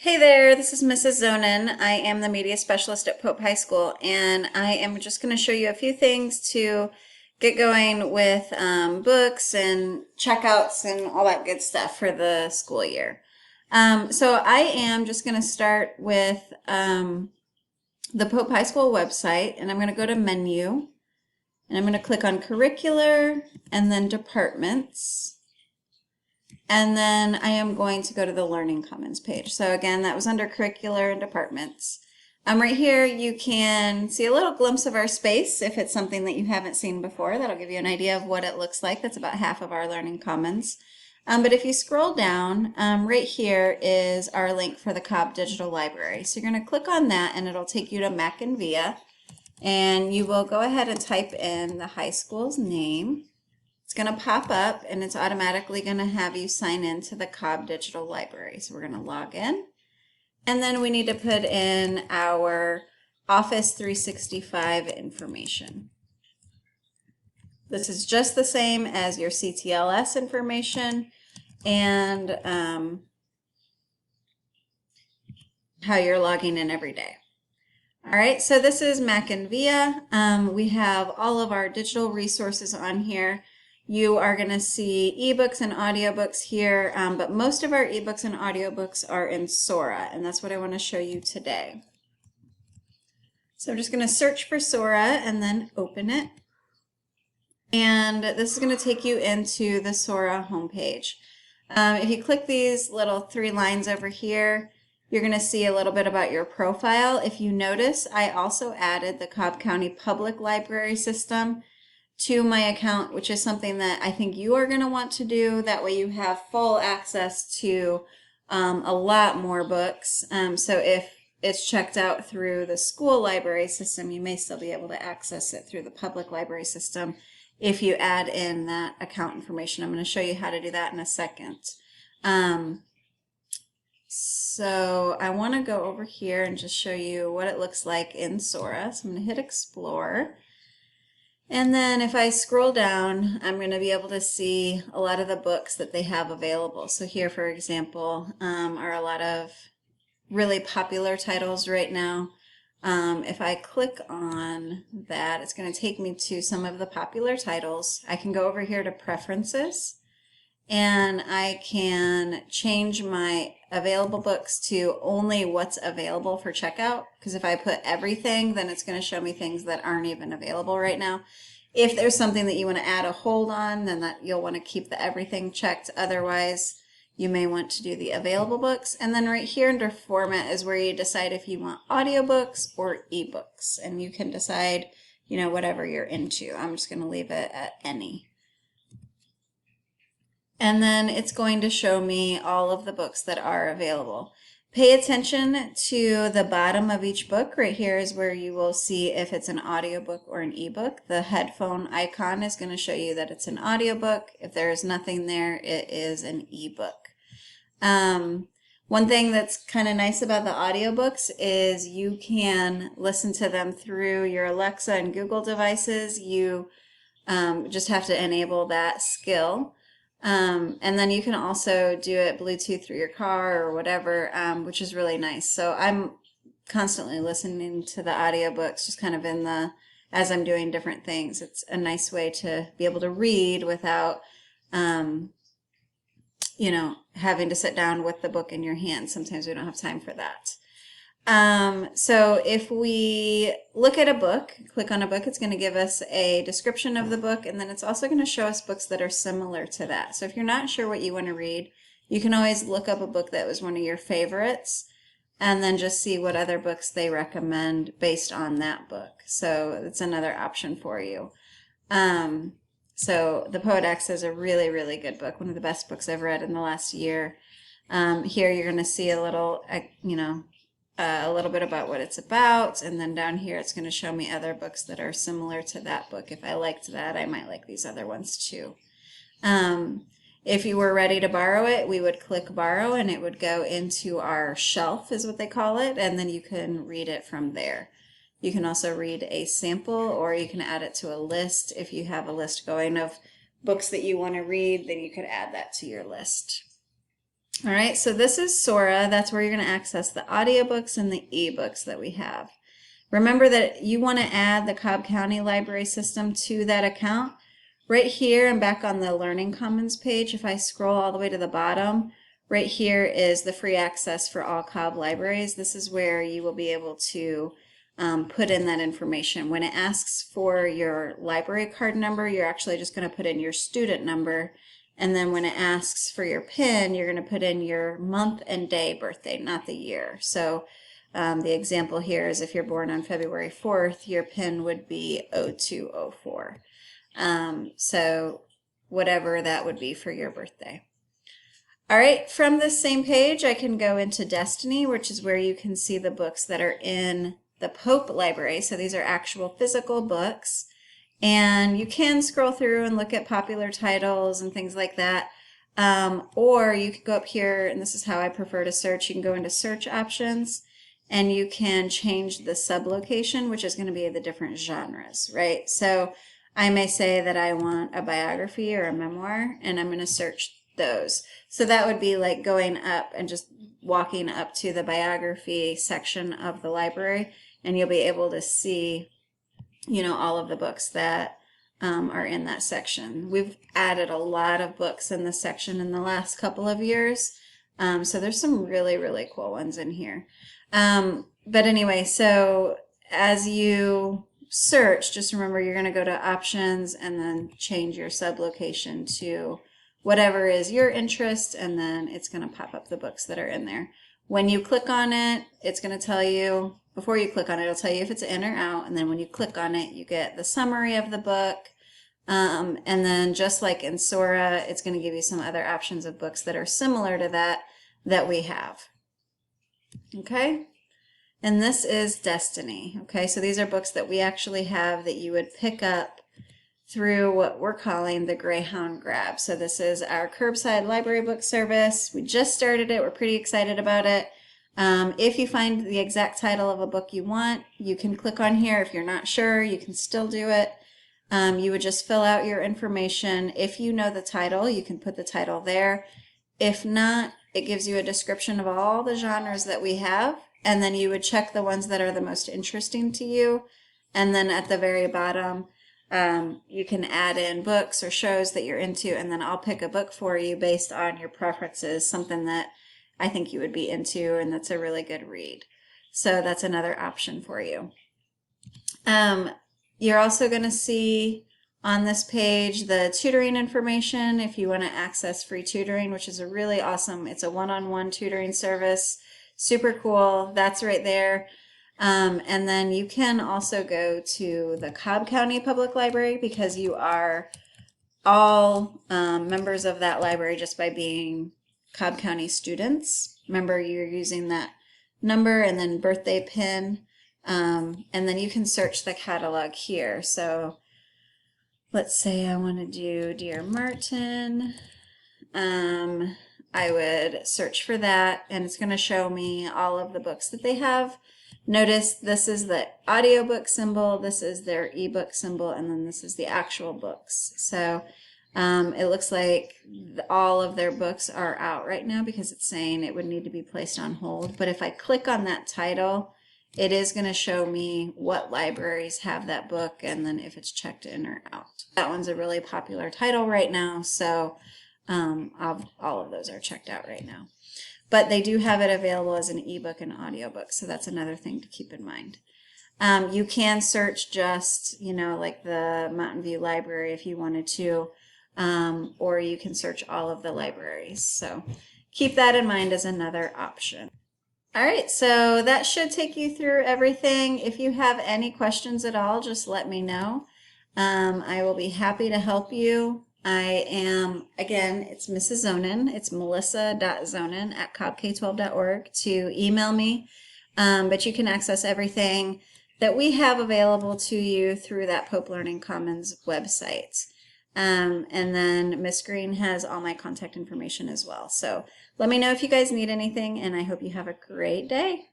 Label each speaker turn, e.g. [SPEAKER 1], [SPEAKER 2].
[SPEAKER 1] Hey there, this is Mrs. Zonin. I am the media specialist at Pope High School, and I am just going to show you a few things to get going with books and checkouts and all that good stuff for the school year. So I am just going to start with the Pope High School website, and I'm going to go to Menu, and I'm going to click on Curricular, and then Departments. And then I am going to go to the Learning Commons page. So again, that was under Curricular and Departments. Right here, you can see a little glimpse of our space if it's something that you haven't seen before. That'll give you an idea of what it looks like. That's about half of our Learning Commons. But if you scroll down, right here is our link for the Cobb Digital Library. So you're going to click on that and it'll take you to Mac and Via. And you will go ahead and type in the high school's name. It's going to pop up and it's automatically going to have you sign in to the Cobb Digital Library. So we're going to log in. And then we need to put in our Office 365 information. This is just the same as your CTLS information and how you're logging in every day. All right, so this is Mac and Via. We have all of our digital resources on here. You are going to see ebooks and audiobooks here, but most of our ebooks and audiobooks are in Sora, and that's what I want to show you today. So I'm just going to search for Sora and then open it. And this is going to take you into the Sora homepage. If you click these little three lines over here, you're going to see a little bit about your profile. If you notice, I also added the Cobb County Public Library System to my account, which is something that I think you are going to want to do. That way you have full access to a lot more books. So if it's checked out through the school library system, you may still be able to access it through the public library system if you add in that account information. I'm going to show you how to do that in a second. So I want to go over here and just show you what it looks like in Sora. So I'm going to hit Explore. And then if I scroll down, I'm going to be able to see a lot of the books that they have available. So here, for example, are a lot of really popular titles right now. If I click on that, it's going to take me to some of the popular titles. I can go over here to Preferences, and I can change my available books to only what's available for checkout, because if I put everything, then it's going to show me things that aren't even available right now. If there's something that you want to add a hold on, then that you'll want to keep the everything checked. Otherwise, you may want to do the available books. And then right here under Format is where you decide if you want audiobooks or ebooks, and you can decide, whatever you're into. I'm just going to leave it at any. And then it's going to show me all of the books that are available. Pay attention to the bottom of each book. Right here is where you will see if it's an audiobook or an ebook. The headphone icon is going to show you that it's an audiobook. If there is nothing there, it is an ebook. One thing that's kind of nice about the audiobooks is you can listen to them through your Alexa and Google devices. You just have to enable that skill. And then you can also do it Bluetooth through your car or whatever, which is really nice. So I'm constantly listening to the audiobooks just kind of as I'm doing different things. It's a nice way to be able to read without, having to sit down with the book in your hand. Sometimes we don't have time for that. So if we look at a book, click on a book, it's going to give us a description of the book, and then it's also going to show us books that are similar to that. So if you're not sure what you want to read, you can always look up a book that was one of your favorites and then just see what other books they recommend based on that book. So that's another option for you. So The Poet is a really, really good book, one of the best books I've read in the last year. Here you're going to see a little, a little bit about what it's about, and then down here it's going to show me other books that are similar to that book. If I liked that, I might like these other ones too. If you were ready to borrow it, we would click borrow and it would go into our shelf, is what they call it, and then you can read it from there. You can also read a sample, or you can add it to a list. If you have a list going of books that you want to read, then you could add that to your list. All right, so this is Sora. That's where you're going to access the audiobooks and the ebooks that we have. Remember that you want to add the Cobb County Library System to that account. Right here and back on the Learning Commons page, if I scroll all the way to the bottom, right here is the free access for all Cobb libraries. This is where you will be able to put in that information. When it asks for your library card number, you're actually just going to put in your student number. And then when it asks for your PIN, you're going to put in your month and day birthday, not the year. So the example here is if you're born on February 4th, your PIN would be 0204. So whatever that would be for your birthday. All right, from this same page, I can go into Destiny, which is where you can see the books that are in the Pope Library. So these are actual physical books. And you can scroll through and look at popular titles and things like that. Or you could go up here, and this is how I prefer to search. You can go into search options, and you can change the sublocation, which is going to be the different genres, right? So I may say that I want a biography or a memoir, and I'm going to search those. So that would be like going up and just walking up to the biography section of the library, and you'll be able to see, you know, all of the books that are in that section. We've added a lot of books in this section in the last couple of years, so there's some really, really cool ones in here. But anyway, so as you search, just remember you're going to go to options and then change your sublocation to whatever is your interest, and then it's going to pop up the books that are in there. When you click on it, it's going to tell you, before you click on it, it'll tell you if it's in or out, and then when you click on it, you get the summary of the book, and then just like in Sora, it's going to give you some other options of books that are similar to that we have. Okay? And this is Destiny. Okay, so these are books that we actually have that you would pick up through what we're calling the Greyhound Grab. So this is our curbside library book service. We just started it. We're pretty excited about it. If you find the exact title of a book you want, you can click on here. If you're not sure, you can still do it. You would just fill out your information. If you know the title, you can put the title there. If not, it gives you a description of all the genres that we have, and then you would check the ones that are the most interesting to you. And then at the very bottom, you can add in books or shows that you're into, and then I'll pick a book for you based on your preferences, something that I think you would be into and that's a really good read. So that's another option for you. You're also going to see on this page the tutoring information if you want to access free tutoring, which is a really awesome, it's a one-on-one tutoring service. Super cool. That's right there. And then you can also go to the Cobb County Public Library because you are all members of that library just by being Cobb County students. Remember, you're using that number and then birthday PIN, and then you can search the catalog here. So let's say I want to do Dear Martin. I would search for that, and it's going to show me all of the books that they have. Notice this is the audiobook symbol, this is their ebook symbol, and then this is the actual books. So it looks like all of their books are out right now because it's saying it would need to be placed on hold. But if I click on that title, it is going to show me what libraries have that book and then if it's checked in or out. That one's a really popular title right now, so all of those are checked out right now. But they do have it available as an ebook and audiobook, so that's another thing to keep in mind. You can search just, you know, like the Mountain View Library if you wanted to, or you can search all of the libraries. So keep that in mind as another option. All right, so that should take you through everything. If you have any questions at all, just let me know. I will be happy to help you. I am, again, it's Mrs. Zonin. It's melissa.zonin@cobbk12.org to email me. But you can access everything that we have available to you through that Pope Learning Commons website. And then Miss Green has all my contact information as well. So let me know if you guys need anything, and I hope you have a great day.